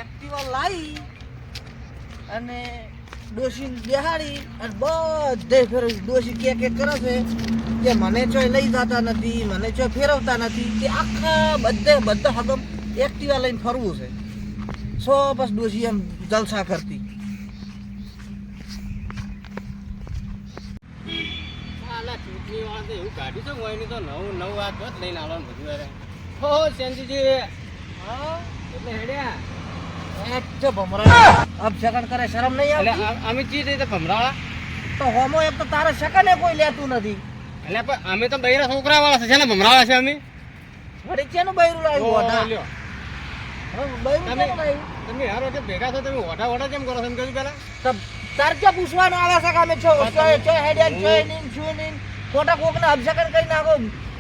Activa લાવી અને ડોશી બેહાડી અને બધે ફેર ડોશી કે કરે છે કે મને ચોય લઈ જતા નથી, મને ચોય ફેરવતા નથી, કે આખા બધા હગમ એક્ટિવા લઈને ફરવું છે. સો બસ ડોશી એમ જલસા કરતી. ચૂંટણી વાળા એવું કાઢ્યું છે હોય નહીં તો નવું વાત જ લઈને આવવાનું બધું યાર. હો સેન્જીજી હા એટલે હેડ્યા જો ભમરા અબ સેકન્ડ કરે શરમ નહીં એટલે આવતી? અમે ચી રીતે ભમરાળા તો હોમો એક તો તારે સેકન્ડે કોઈ લેતું નથી. એટલે પણ અમે તો બૈરા છોકરા વાળા છે ને ભમરાળા છે અમે. વળી કેનું બૈરું લાવ્યું ઓ, ઓઢા? લ્યો. બૈરું તમે કેનું લાવ્યું? તમે યાર વચ્ચે ભેગા છો તમે ઓઢા કેમ કરો છો એમ કહ્યું પેલા તો તાર ક્યાં પૂછવાનું આવે છે કે અમે છો હેડ્યા છો નહીં શું નહીં ખોટા કોકને અભિષેકન કરી નાખો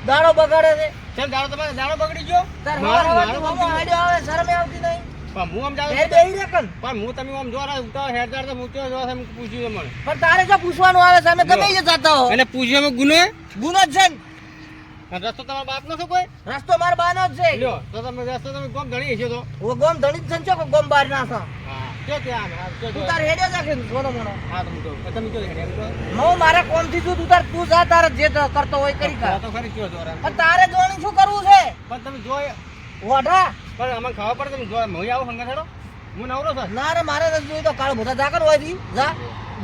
દાડો બગાડે છે. કેમ દાડો બગડી ગયો તાર મારો- હવારથી મારો હોમો હેડ્યો આવે શરમે આવતી નહીં. પણ હું આમ જાઉં એ બેહી રે કન. પણ હું તમે આમ જોરા ઉતા હેડદાર તો મૂક્યો જો એમ પૂછ્યું મને પણ તારે જો પૂછવાનું આવે છે અમે ગમે તે જતા હો. અને પૂછ્યું અમે ગુનો ગુનો જ છે ને. અને રસ્તો તમારા બાપનો છે કોઈ રસ્તો મારા બાનો જ છે. લ્યો તો તમે રસ્તો તમે કોમ ધણી હશો તો ઓ ગોમ ધણી જ છે ને ચો કે ગોમ બાર ના છે. હા કયો ત્યાં આમ કયો તું તાર હેડ્યો જા કે સોનો મોનો. હા તમે કહો તમે કયો હેડે હું મારા કોમ થી તું તાર તું જા તારે જે કરતો હોય કરી કર. તો ખરી કયો જોરા પણ તારે જોવાનું શું કરવું છે? પણ તમે જો ઓઢા પણ અમને ખબર પડે તમે જો હું આવું હંગા હેડો હું નવરો છું ના રે મારે નથી જોઈ તો કાળ બધા જાકર હોય દી જા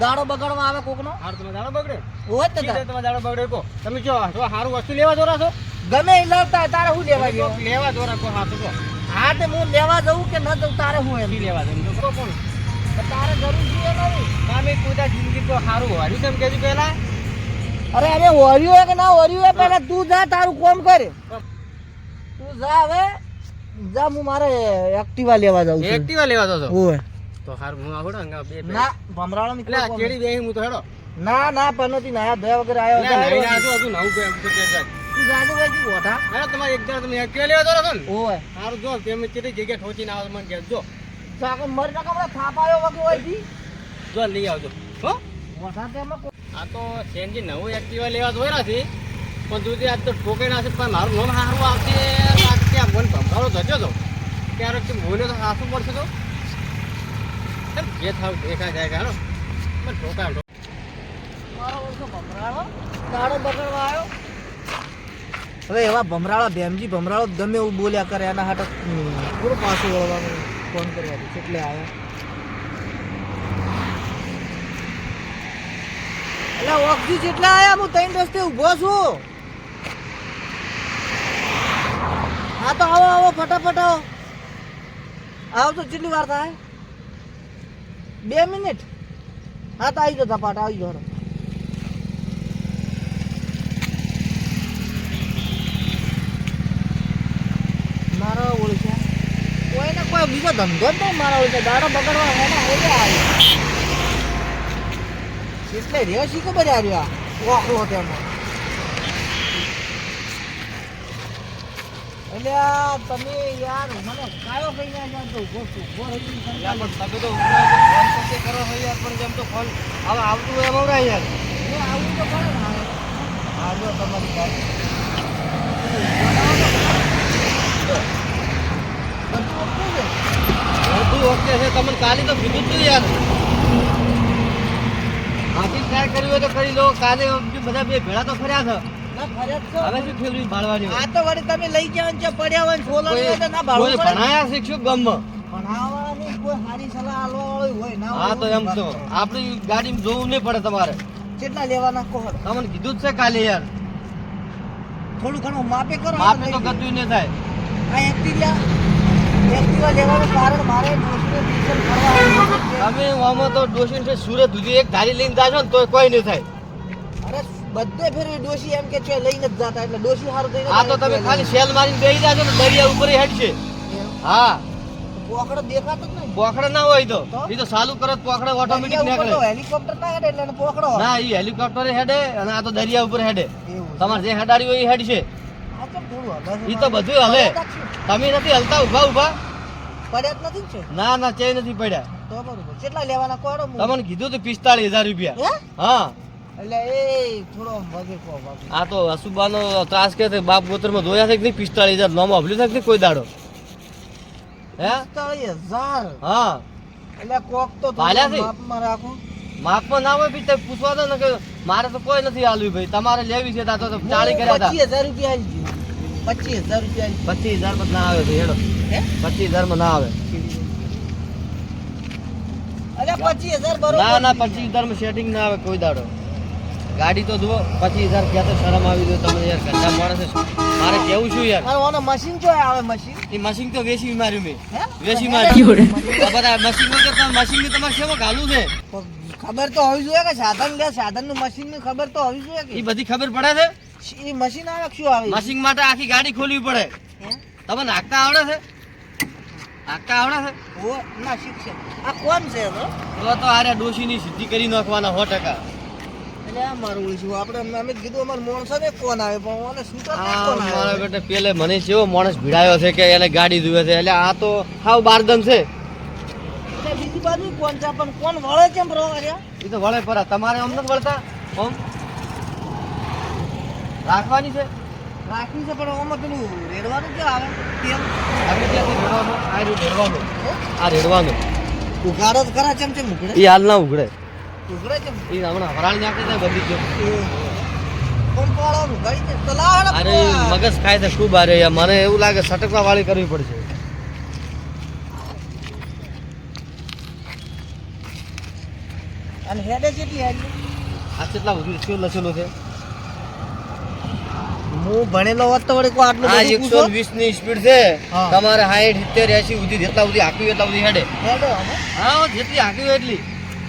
દાડો બગાડવા આવે કોકનો હાર તમે દાડો બગડે હોય જ ને તાર. તમે દાડો બગડે કો તમે જો સારું વસ્તુ લેવા જોરા છો ગમે એ લાવતા તારે શું લેવા તમે જેવું? કોક લેવા જોરા કો હા તો કહો હા તે હું લેવા જવું કે ન જવું તારે શું એમ? કી લેવા જવું તો કોણ તો તારે જરૂર છે નહીં. તમે કોઈ જિંદગી તો સારું હાર્યું તેમ કહેજો પહેલા અરે અરે ઓર્યું હે કે ના ઓર્યું હે પહેલા તું જા તારું કોમ કર. તું જા હવે જા હું મારે એક્ટિવા લેવા જાઉં છું. એક્ટિવા લેવા જો છો ઓય તો હાર હું આવડો હંગા બે ના ભમરાળો ની એટલે આ કેડી બેહી હું તો હેડો ના ના પનોતી ના બે વગર આવ્યો એટલે છે. નહીં ના હજુ નવું કે તો કે જાય તું જાજો ભાઈ ઓઢા. અરે તમારે એક જણા તમે એક્ટિવા લેવા જોરા છો ને ઓય સારું જો તમે કેટલી જગ્યા ઠોચીને આવો મને કહેજો સાકો મરી ના કમરા થાપાયો વગર હોય દી જો લઈ આવજો હો ઓઢા તેમાં કોઈ- આ તો સેનજી નવું એક્ટિવા લેવા જોયા છે પણ દૂધી આજ તો ઠોકાઈ ના છે પણ મારું નામ હારું આવશે ત્યાં મન ભંભારો થજો તો ત્યારે કે બોલ્યો તો હાસું પડશે તો એમ જે થાવ દેખાય જાય ગાનો પણ ઠોકાય મારો ઓળખો ભમરાળો દાડો બગડવા આવ્યો. હવે એવા ભમરાળા ભેમજી ભમરાળો ગમે એવું બોલ્યા કરે એના હાટે પૂરો પાછું વળવાનું ફોન કરવાનું એટલે આવ્યા. એટલે ઓગજી જેટલા આયા હું ત્રણ રસ્તે ઊભો છું. હા તો આવો આવો ફટાફટ આવો. આવો તો કેટલી વાર થાય? 2 મિનિટ. હા તો આવી જાઓ ધપાટ આવી જાઓ. મારા ઓળખ્યા કોઈને કોઈ બીજો ધંધો જ નહીં. મારા ઓળખ્યા દાડો બગાડવા એના ઓળખ્યા આવ્યા એટલે રહ્યો શી ખબર આવ્યો વાકલો તેમાં. એટલે આ તમે યાર મને કાયો કઈ ના જાતો ઉભો છું ઉભો રહી યાર પણ તમે તો ફોન કરતે કરો છો યાર પણ જેમ તો ફોન હવે આવતું હોય એમ આવડાય યાર આવું તો કરે ને આગળ તમારી ગાડી બધું ઓકે છે તમને કાલે તો કીધું તું યાર હાથી ટ્રાય કર્યું હોય તો કરી લો કાલે બધા બે ભેળા તો ફર્યા છે ના ફરજ છો. હવે શું ફેવરી ભાળવાની આ તો વળી તમે લઈ ગયા છે પડ્યા હોય ને છોલા હોય તો ના ભાડું કોઈ પડે. ભણાયા શીખશું ગામમાં ભણાવવાની કોઈ સારી સલાહ આલવા વાળો હોય ના હા હોય તો એવું એમ તો વાત. આપણી ગાડીમાં જોવું નહીં પડે તમારે કેટલા લેવાના કહો તમને કીધું જ છે કાલે યાર થોડું ઘણું માપે કરો માપે તો ગતું નહીં થાય આ એક્ટિવા લેવાનું કારણ મારે દોસ્તને ડીઝલ ભરવા આવવાનું છે. તમે આમાં તો ડોશીને છે સુરત સુધી એક ગાડી લઈને જાશો ને તો કોઈ નહીં થાય અરે બધે ફેરવી ડોશી એમ કે છે લઈને જ જાતા એટલે ડોશી હારું થઈને આ તો તમે ખાલી સેલ મારીને બેસી જાશો ને દરિયા ઉપર હેડશે હા પોકડો દેખાતો જ નહીં. પોખડે ના હોય તો તો? એ તો ચાલુ કરે પોખડે ઓટોમેટિક દરિયા ઉપર નીકળે તો હેલિકોપ્ટર ના હેડે એટલે એને પોકડો હોય. ના એ હેલિકોપ્ટર હેડે અને આ તો દરિયા ઉપર હેડે એવું છે. તમારે જે હેડાડી હોય એ હેડશે આ તો થોડું હલે છે ઈ તો મારે. બધું હલે. પડ્યા જ છે. તમે નથી હલતા ઉભા ઉભા પડ્યા જ નથી ને છે ના ના ચે નથી પડ્યા તો બરોબર કેટલા લેવાના કોડો તમને કીધું તો 45,000 રૂપિયા હે હા એટલે એ થોડો વગે કો બાકી આ તો અસુબાનો ત્રાસ કે છે બાપ ગોત્રમાં જોયા છે કે નહીં 45,000 નામ અભલ્યું છે કે નહીં કોઈ દાડો હે 45,000 હા એટલે કોક તો ભાલ્યા છે? માપમાં રાખો. માપમાં ના હોય બી તે પૂછવા દો ને કે મારે તો કોઈ નથી આલવી ભાઈ તમારે લેવી છે તો 40 કર્યા હતા 25,000 રૂપિયા આલી દઉં. 25,000 રૂપિયા આલી 25,000 માં ના આવે ભાઈ હેડો દઉં. હે 25,000 માં ના આવે અરે 25,000 બરોબર ના ના છે. 25,000 માં સેટિંગ ના આવે કોઈ દાડો ગાડી તો જુઓ 25,000 ક્યાં તો શરમ આવી ગયો તમને યાર ગંદા માણસ છો. મારે કેવું છું યાર અને ઓનો મશીન જો આવે મશીન એ મશીન તો વેચી માર્યું મેં હે વેચી અરે, માર્યું આ બધા મશીન વગર તો મશીન ની તમારે શેમાં ઘાલું છે ખબર તો હોવી જોઈએ કે સાધન નું મશીન ની ખબર તો હોવી જોઈએ એ કે બધી ખબર પડે છે એ મશીન આવે કે શું આવે મશીન માટે આખી ગાડી ખોલવી પડે હે? તમને હાંકતા આવડે છે હાંકતા આવડે છે ઓ ના શીખશે આ કોણ છે તો આરે ડોશીની સિદ્ધિ કરી નાખવાના 100%. એટલે આ મારું ઓળખ્યું આપણે અમે કીધું અમારા માણસો ને કોણ આવે પણ ઓને શું તો આ કોણ મારા આવે બેટા પેલે મને કેવો માણસ ભીડાયો છે કે એને ગાડી જુએ છે એટલે આ તો હાવ બારગન છે એટલે બીજી બાજુ કોણ છે પણ કોણ વળે કેમ રો કર્યા એ તો વળે પરા તમારે આમ નથી વળતા આમ રાખવાની છે રાખી છે પણ ઓમાં પેલું રેડવાનું કે આવે તેલ આપણે ત્યાંથી રેડવાનું આ રહ્યું રેડવાનું આ રેડવાનું ઉઘાડો જ ખરા ચમ ચમ ઉઘડે એ હાલ ના ઉઘડે ઉઘડે ચમ એ હમણાં હરાળ નાખે છે બધી ગયો કોણ પાડો ઉઘાડી દે તો લાવ અરે મગજ ખાય છે ખૂબ આરે યાર મને એવું લાગે સટકવા વાળી કરવી પડશે અને હેડે કેટલી હેડ આ કેટલા બધું શું લખેલું છે હું ભણેલો હોત તો વળી કોઈ આટલું આ બધું પૂછો 120 ની સ્પીડ છે હા. તમારે 60 70 80 સુધી જેટલા સુધી હાંક્યું એટલા સુધી હેડે હેડો હવે હા જેટલી હાંક્યું એટલી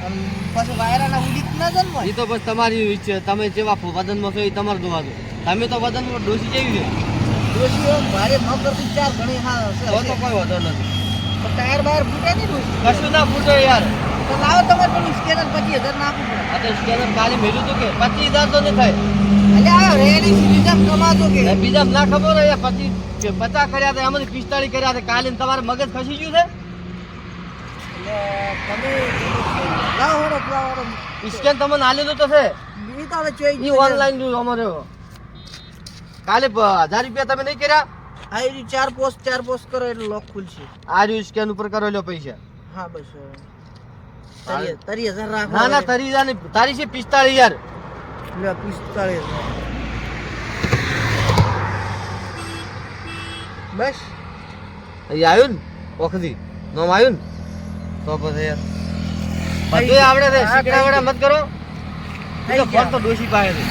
અને પછી વાયરાના ઉડીક ના જન્મ એ તો બસ તમારી ઈચ્છા તમે જેવા વજનમાં છો એ તમારે જોવાનું તમે તો વજનમાં ડોસી જેવી છે ડોશી ભારે ન કરતી ચાર ઘણી હા તો તો કોઈ વધો નથી તો ટાયર બાયર ફૂટે નહીં ડોશી કશું ના પૂછો યાર તો લાવો તમારે પેલું સ્કેનર 25,000 નાખવું પડે આ તો સ્કેનર કાલે મેળ્યું હતું કે 25,000 તો નહીં થાય એટલે આ રેડી સીધી જેમ કમાતો કે ને બીજા ના ખબર હોય 50 કર્યા હતા એમાંથી 45 કર્યા હતા કાલે ને તમારે મગજ ખસી ગયું છે એટલે તમે લાવો હોડો લાવો સ્કેન તમને આલેલું તો છે ઈ તો હવે ચોઈ ઈ ઓનલાઈન જો અમારે કાલે 1000 રૂપિયા તમે નહીં કર્યા આ ઈ ચાર પોસ્ટ કરો એટલે લોક ખુલશે આ રહ્યું સ્કેન ઉપર કરો લ્યો પૈસા હા બસ 30,000 રાખો ના ના 30,000 ની તારી છે 45,000 લે 45,000 બસ અહીં આવ્યું ને ઓખથી નોમ આવ્યું ને તો પછી યાર બધું આવડે છે શીખડાવડા મત કરો એ તો ફોન તો ડોશી પાસે છે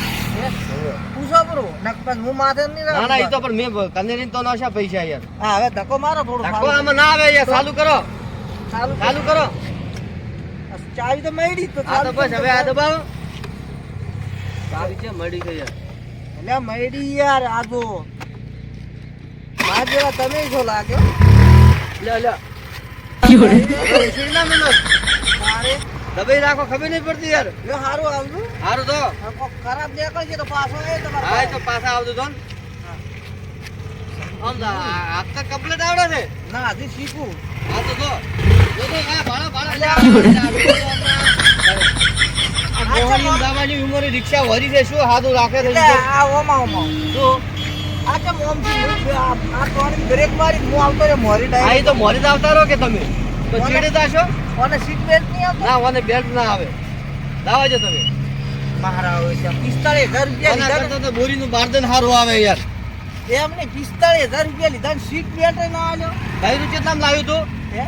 પૂછો બરો નકપન હું માથે નહીં ના ના એ તો પણ મેં કનેરી તો નશા પૈસા યાર હા હવે ધક્કો મારો થોડો ધક્કો આમાં ના આવે યાર ચાલુ કરો ચાલુ કરો ચાવી તો મળી તો આ તો બસ હવે આ દબાવો ચાવી છે મળી ગઈ યાર એટલે મળી યાર આ તો મા જેવા તમે છો લાગે લે લે ઉછીના મેલો મારે દબાઈ રાખો ખબર નહીં પડતી યાર લે હારું આવજો હારું તો કોક ખરાબ દેખાય છે તો પાછો આવે તમારે હા તો પાછા આવજો તો આમ આ તો કમ્પ્લીટ આવડે છે ના હજી શીખું આ તો જો આ ભાડા ભાડા મોહની દાવાની ઉંમરે રિક્ષા વરી છે શું હાથું રાખે છે એટલે આ ઓમાં જો આ કેમ ઓમ થી આ ટોની બ્રેક મારી હું આવતો રે મોરી આ ડાયરેક્ટ તો મોરી આવતા રહો કે તમે તો ચીડે જાશો ઓને સીટ બેલ્ટ નહીં આવતો ના મને બેલ્ટ ના આવે દાવા જો તમે મારા આવે છે 45,000 રૂપિયા આના લીધા કરતા તો બોરીનું બારદન સારું આવે યાર એમ નહીં 45,000 રૂપિયા લીધા ને સીટ બેલ્ટ ના આલ્યો ભાઈ રૂપિયા કેટલામ લાવ્યું તું હે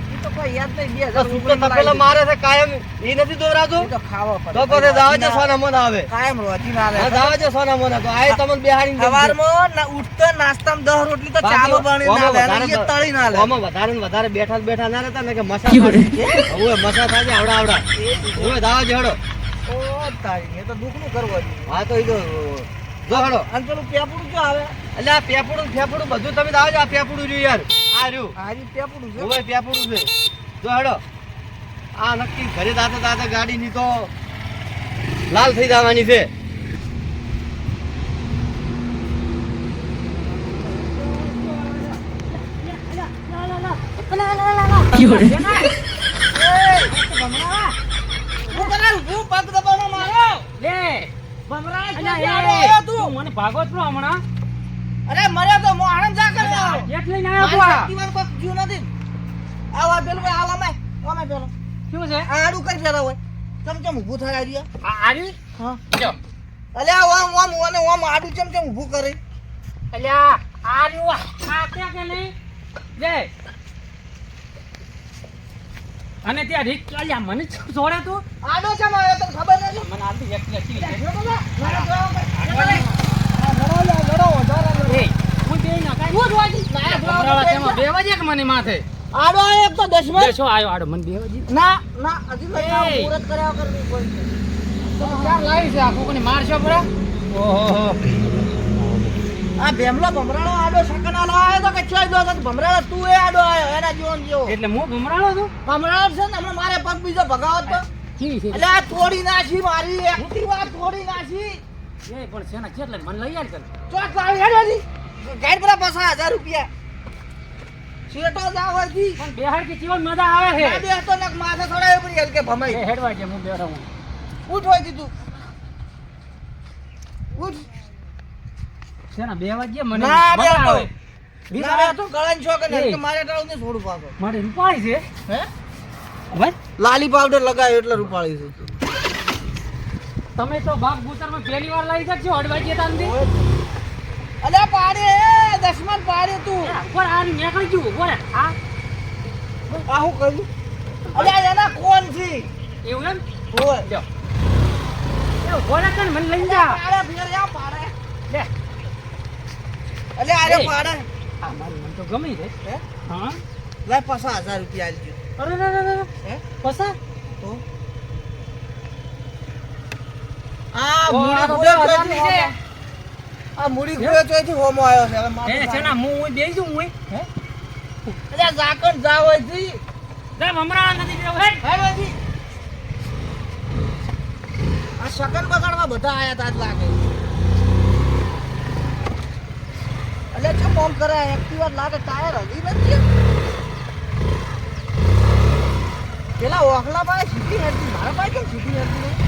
ઈ તો કોઈ યાદ નહીં 2,000 તો સુતો તપેલા મારે છે કાયમ એ નથી દોરાતું ઈ તો ખાવા પડે તો પછી દાવા જો સોના મન આવે કાયમ રોજી ના હા આવે દાવા જો સોના મન તો આય તમને બેહાડીને જમશે. સવારમાં ના ઉઠતા નાસ્તામાં 10 રોટલી તો બાકી ચામાં બની ના ઓમાં લે અને ઈ તળી ના લે ઓમાં વધારે ને વધારે બેઠા ને બેઠા ના રહેતા ને કે મસા હવે મસા થાય છે આવડા આવડા હવે દાવા જેડો ઓ તારી એ તો દુખનું કરવું હા તો ઈ તો જો હેડો અને પેલું પેપડું જો આવે એટલે આ પેપડું ફેપડું બધું તમે દાવા જો આ પેપડું રહ્યું યાર આ રહ્યું હારી પેપડું છે હવે પેપડું છે જો હેડો આ નક્કી ઘરે દાતા દાતા ગાડીની તો લાલ થઈ જવાની છે અરે મર્યો તો હું આણંદ જા કર્યો જેટ લઈને આવ્યો તું આ. કોઈ જીવ નથી આવા પેલું ભાઈ આવા અમે પેલો શું છે આડું કરી પેલા હોય ચમ ઊભું થાય આર્યા આ આરી હા જો અલ્યા ઓમ આડું ચમ ઊભું કરે અલ્યા આરી આ તે કે નહીં લે અને ત્યાં રીત અલ્યા મને છોડે તું આડો ચમ આવ્યો તને ખબર નથી મને આલતી એક લખી લે એ હું બે ના કાઈ હું જોઈ ભમરાળા તેમાં બેવા દે કે મને માથે આડો આવ્યો એક તો દશમન બે છો આયો આડો મને બેવા દી ના હજી એ. મુહૂર્ત કર્યા કરવી કોઈ ચાર લાવી છે આખો કોને મારશો બરા ઓહો આ ભેમલો ભમરાળો આડો શકનાલો આવ્યો તો કે ચોઈ દો તો ભમરાળો તું એ આડો આવ્યો એના જીવન જેવો એટલે હું ભમરાળો છું ભમરાળો છે ને હમણાં મારે પગ બીજો ભગાવત તો કી છે એટલે આ તોડી નાખી મારી એક્ટિવા તોડી નાખી એ પણ છે ને કેટલે મને લઈ આલ કર ચોક લાવી હેડવાથી ગાઈડ પર પાછા 1000 રૂપિયા શેટો જાવ હતી પણ બેહાડ કે જીવન મજા આવે ના છે દે તો નક માથે થોડા ઉપરી હલકે ભમાઈ એ હેડવા જે હું બેઠો હું ઉઠ હોય દીધું ઉઠ છે ને બેવા જે મને ના મજા બેઠો આવે ના બેઠો કળન છો કે એ. નહીં કે મારે ટાળું ને છોડું પાછો મારે રૂપાળી છે હે હવે લાલી પાવડર લગાવ્યો એટલે રૂપાળી છે તમે તો બાપ ગુતરમાં પહેલી વાર લઈ શકશો અડવાઈ ગયા તાંદી અલે પાડે દશમન પાડે તું ઉપર આ નીકળી ગયું ઉપર આ આ હું કર્યું અલે આ એના કોણ છે એવું એમ હોય જો એ બોલા કન મને લઈ જા પાડે ફેર યા પાડે લે અલે આરે એ. પાડે આ મારું મન તો ગમે છે હે હા લે પાછા 1000 રૂપિયા આલજો અરે રે રે રે હે પસા તો આ ઓ, મૂડી આ તો ખોયો 2000 ની છે. આ મૂડી ખોયો ચોથી હોમો આવ્યો છે હવે માથું એ છે ને હું બેસી જઉં હું હે અલે ઝાકણ જાવ હતી જા મમરા નથી બેવ હે હેડવાથી આ શકન બગાડવા બધા આયા તા જ લાગે અલે ચમ મોમ કરે એક્ટિવા લાગે ટાયર હલી નથી પેલા ઓખલા ભાઈ સીધી હેડતી મારા ભાઈ કેમ સીધી હેડતી નહીં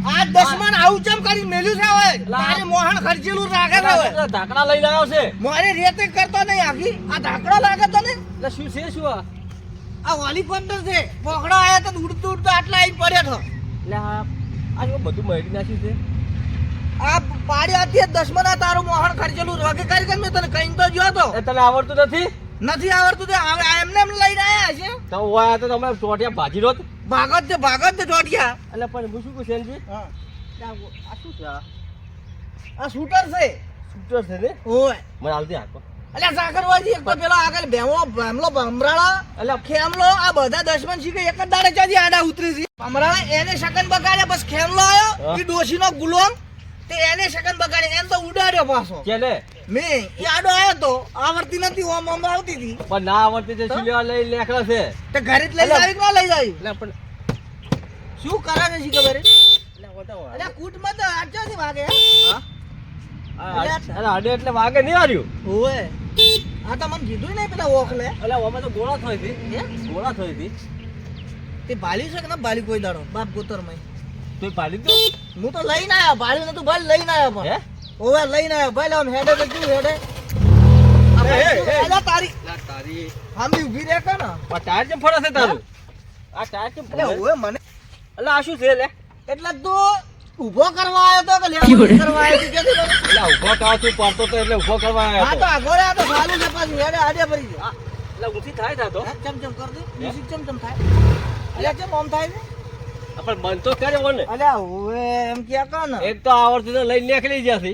આ દશમન આવું ચમ કરી મેલ્યું છે હવે તારે મોહન ખર્ચેલું રાખે છે હવે ઢાંકણા લઈને આવ્યો છે મોરે રેતે કરતો નહીં આખી આ ઢાંકડો લાગે તો ને એટલે શું છે શું આ વાલી પંદર છે પોકડો આયા તો ઉડતો ઉડતો આટલા આવીને પડ્યો છો એટલે આ જો બધું મળી નાખ્યું છે આ પાડ્યા હતી દશમન આ તારું મોહન ખર્ચેલું રોગે કરી કે મેં તને કઈ તો જો તો એ તને આવડતું નથી નથી આવડતું તે હવે આ એમને એમ લઈને આયા છે તો ઓયા તો તમે ચોટિયા ભાજી રોત ભાગત છે જોટિયા એટલે પણ હું શું કહું સેનજી હા આ શું છે આ શૂટર છે શૂટર છે ને ઓય મને હાલતી હાકો અલ્યા સાકરવાજી એક તો પેલો આગળ ભેમલો ભમરાળા એટલે ખેમલો આ બધા દશમન શીખે એક જ દાડે ચાજી આડા ઉતરી છે ભમરાળા એને શકન બગાડ્યા બસ ખેમલો આવ્યો હા. એ ડોશીનો ગુલામ તે એને શકન બગાડ્યા એને તો ઉડાડ્યો પાછો કે ને મેં એ આડો આવ્યો તો આવડતી નથી ઓમ ઓમ આવતી હતી પણ ના આવડતી તે શું લેવા લઈ લેખડા છે તે ઘરે જ લઈ આવી ના લઈ જાય એટલે પણ શું કરે છે શી ખબર એટલે બતાવો અલ્યા કૂટમાં તો આચાથી વાગે હા અરે આડે એટલે વાગે નહીં હાર્યું ઓય આ તો મને કીધું નહીં પેલા ઓખલે એટલે અમે તો ગોળા થઈ હતી ગોળા થઈ હતી તે ભાલી છે કે ના ભાલી કોઈ દાડો બાપ ગોતરમાં તું પાડી દો હું તો લઈને આવ્યો ભાલી નતું ભાઈ લઈને આવ્યો હે પણ ઓવે લઈને આવ્યો ભાઈ આમ હેડે તો કેવું હેડે અલ્યા તારી ના તારી આમની ઊભી રહે કે ના આ ટાયર કેમ ફરે છે તારું આ ટાયર કેમ ફરે એટલે ઓવે મને એટલે આ શું છે લે એટલે તું ઊભો કરવા આવ્યો તો કે લેવા કરવા આવ્યો તું કેતી મને? એટલે ઊભો કાવ તું પડતો તો એટલે ઊભો કરવા આવ્યો હા હતો. તો આગળ આ તો સાલું છે પાછું હેડે આડે પડી જાય હા, એટલે ઊંચી થાય થાતો હે? ચમ કર દે મ્યુઝિક ચમ થાય અલ્યા ચમ આમ થાય છે પણ મન તો કરે ને અલ્યા ઓવે એમ ક્યાં કર ને એક તો આવડતું તો લઈને નીકળી જશે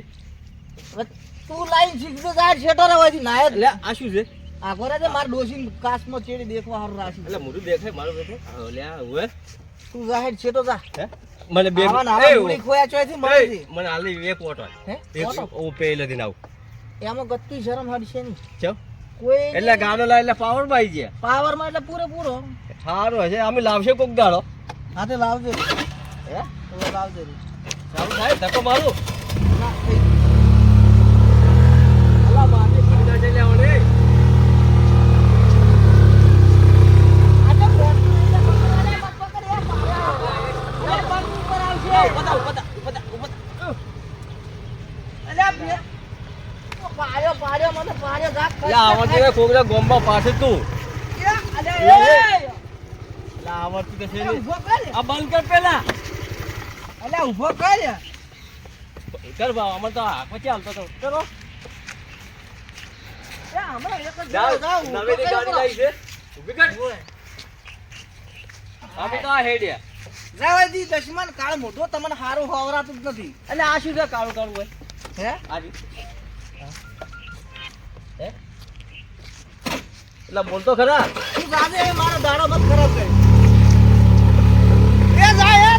હવે તું લાઈન શીખતો જાય શેટો રહેવાથી નાય જ. એટલે આ શું છે આગળ છે માર ડોશી કાચમાં ચેડી દેખવા હારું રાખી એટલે મોઢું દેખાય મારું દેખાય ઓલ્યા હવે તું જાહેર છેટો જા હે મને બે આવા નાવા એ, મૂડી ખોયા ચોયથી મળે છે મને હાલી એક ઓટો હે એક ઓટો? હું પેલે દિન આવું એમાં ગત્તી શરમ હડશે નહીં ચમ કોઈ એટલે ગાનો લાય એટલે પાવર માં આવી ગયા પાવર માં એટલે પૂરેપૂરો સારું હશે અમે લાવશે કોક દાડો હા તે લાવજો રે. હે તો લાવજો રે. ચાલુ થાય ધક્કો મારું ના, થઈ. અલા બાને પીડા છે લે ઓલે આ તો મોટું એટલે પકડવાને મત પકડ યાર, પાડ્યા. અરે પગ ઉપર આવશે. અલ્યા બે- પાડ્યો મને પાડ્યો ગાત લે આવડતી ને કોકરા ગોમમાં પાસે તું અલ્યા એ લે આવડતી તો છે અલ્યા, ને ઊભો કર. આ બંધ કર પેલા અલ્યા ઊભો કર. કર બા અમર તો આ પછી હાલતો તો ચલો એ હમણાં એક જ જાવ જાવ, ઊભો નવી કર ગાડી બરો. લાવી છે ઉભી કર ઓય. અમે તો આ હેડ્યા જાવા દી દશમન કાળ મોઢો તમને હારું ખવરાતું જ નથી. એટલે આ શું છે કાળું કાળું હોય હે આજી હે એટલે બોલતો ખરા તું જાજે મારો દાડો મત ખરાબ કરે. એ જાય.